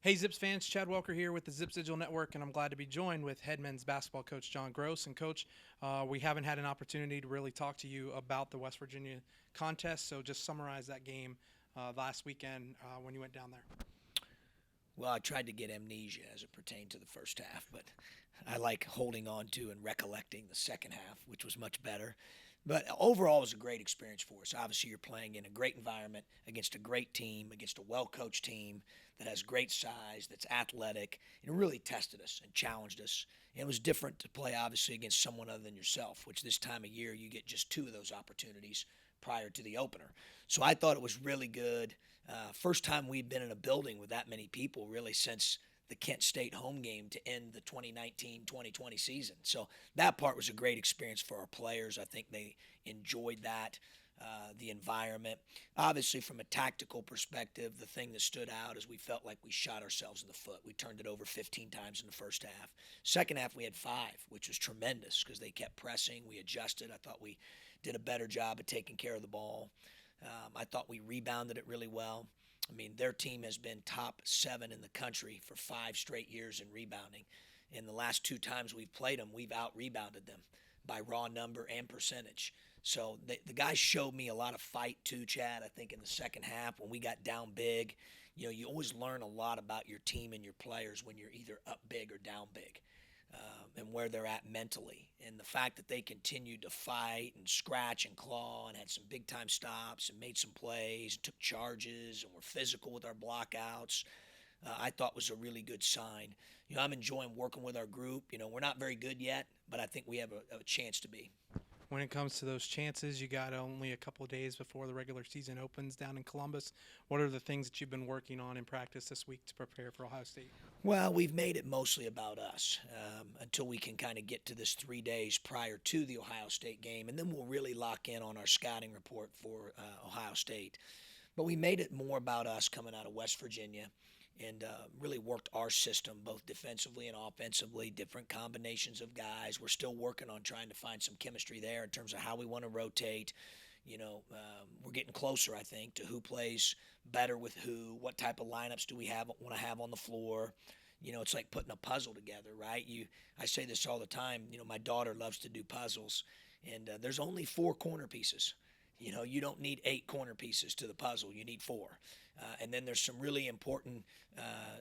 Hey Zips fans, Chad Welker here with the Zips Digital Network, and I'm glad to be joined with head men's basketball coach John Gross. And Coach, we haven't had an opportunity to really talk to you about the West Virginia contest, so just summarize that game last weekend when you went down there. Well, I tried to get amnesia as it pertained to the first half, but I like holding on to and recollecting the second half, which was much better. But overall, it was a great experience for us. Obviously, you're playing in a great environment against a great team, against a well coached team that has great size, that's athletic, and it really tested us and challenged us. And it was different to play, obviously, against someone other than yourself, which this time of year you get just two of those opportunities prior to the opener. So I thought it was really good. First time we've been in a building with that many people really since the Kent State home game to end the 2019-2020 season. So that part was a great experience for our players. I think they enjoyed that. The environment. Obviously, from a tactical perspective, the thing that stood out is we felt like we shot ourselves in the foot. We turned it over 15 times in the first half. Second half, we had five, which was tremendous because they kept pressing. We adjusted. I thought we did a better job of taking care of the ball. I thought we rebounded it really well. I mean, their team has been top 7 in the country for 5 straight years in rebounding. In the last 2 times we've played them, we've out rebounded them by raw number and percentage. So the guys showed me a lot of fight too, Chad. I think in the second half when we got down big, you always learn a lot about your team and your players when you're either up big or down big. And where they're at mentally. And the fact that they continued to fight and scratch and claw and had some big time stops and made some plays, took charges, and were physical with our blockouts, I thought was a really good sign. I'm enjoying working with our group. We're not very good yet, but I think we have a chance to be. When it comes to those chances, you got only a couple of days before the regular season opens down in Columbus. What are the things that you've been working on in practice this week to prepare for Ohio State? Well, we've made it mostly about us until we can kind of get to this 3 days prior to the Ohio State game, and then we'll really lock in on our scouting report for Ohio State. But we made it more about us coming out of West Virginia and really worked our system both defensively and offensively, different combinations of guys. We're still working on trying to find some chemistry there in terms of how we want to rotate. We're getting closer, I think, to who plays better with who, what type of lineups do we have want to have on the floor. It's like putting a puzzle together, right? I say this all the time. My daughter loves to do puzzles, and there's only 4 corner pieces. You don't need 8 corner pieces to the puzzle. You need 4. And then there's some really important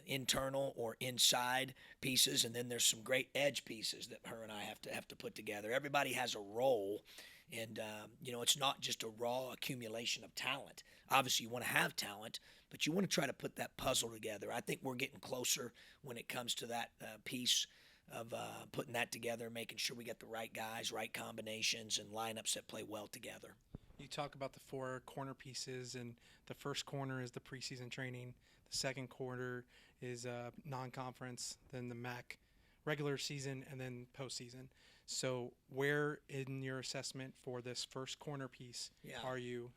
internal or inside pieces, and then there's some great edge pieces that her and I have to put together. Everybody has a role, and it's not just a raw accumulation of talent. Obviously, you want to have talent, but you want to try to put that puzzle together. I think we're getting closer when it comes to that piece of putting that together, making sure we get the right guys, right combinations, and lineups that play well together. You talk about the 4 corner pieces, and the first corner is the preseason training. The second quarter is non-conference, then the MAC regular season, and then postseason. So, where in your assessment for this first corner piece Yeah. are you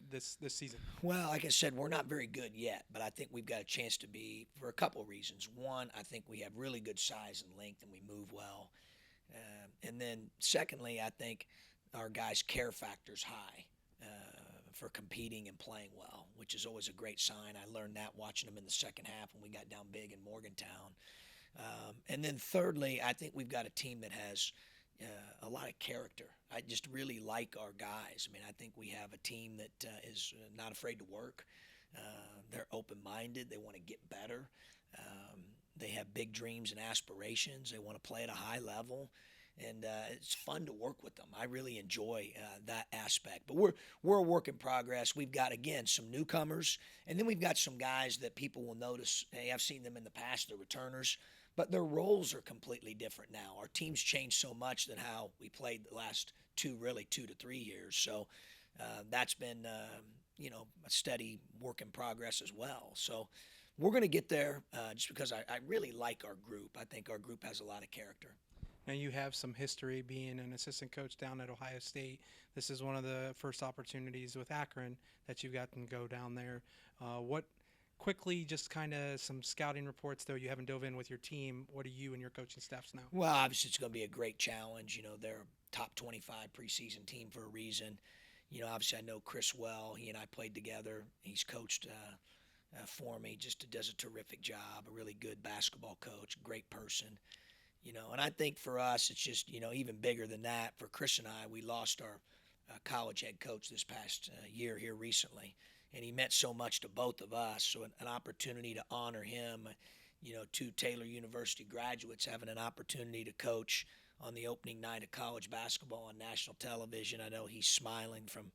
this season? Well, like I said, we're not very good yet, but I think we've got a chance to be for a couple of reasons. One, I think we have really good size and length, and we move well. And then, secondly, I think our guys' care factor's high for competing and playing well, which is always a great sign. I learned that watching them in the second half when we got down big in Morgantown. And then thirdly, I think we've got a team that has a lot of character. I just really like our guys. I mean, I think we have a team that is not afraid to work. They're open-minded. They want to get better. They have big dreams and aspirations. They want to play at a high level, and it's fun to work with them. I really enjoy that aspect. But we're a work in progress. We've got again some newcomers, and then we've got some guys that people will notice. Hey, I've seen them in the past. They're returners, but their roles are completely different now. Our team's changed so much than how we played the last 2 to 3 years. So that's been a steady work in progress as well. So we're going to get there just because I really like our group. I think our group has a lot of character. Now, you have some history being an assistant coach down at Ohio State. This is one of the first opportunities with Akron that you've gotten to go down there. What quickly, just kind of some scouting reports, though you haven't dove in with your team. What do you and your coaching staffs know? Well, obviously, it's going to be a great challenge. They're a top 25 preseason team for a reason. Obviously, I know Chris well. He and I played together. He's coached for me. Just does a terrific job. A really good basketball coach, great person. And I think for us, it's just even bigger than that. For Chris and I, we lost our college head coach this past year here recently, and he meant so much to both of us. So an opportunity to honor him, two Taylor University graduates having an opportunity to coach on the opening night of college basketball on national television. I know he's smiling from,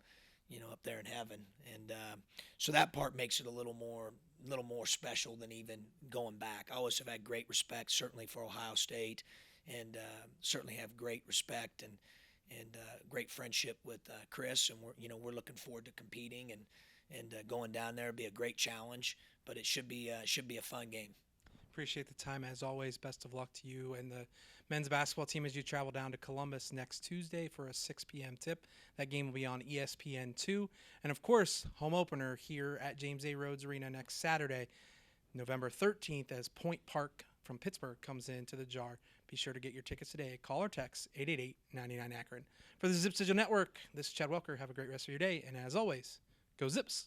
up there in heaven, and so that part makes it a little more special than even going back. I always have had great respect, certainly for Ohio State, and certainly have great respect and great friendship with Chris, and we're looking forward to competing and going down there. It'll be a great challenge, but it should be a fun game. Appreciate the time as always. Best of luck to you and the men's basketball team as you travel down to Columbus next Tuesday for a 6 p.m. tip. That game will be on ESPN2. And of course, home opener here at James A. Rhodes Arena next Saturday, November 13th, as Point Park from Pittsburgh comes into the jar. Be sure to get your tickets today. Call or text 888-99 Akron. For the Zips Digital Network, this is Chad Welker. Have a great rest of your day. And as always, go Zips.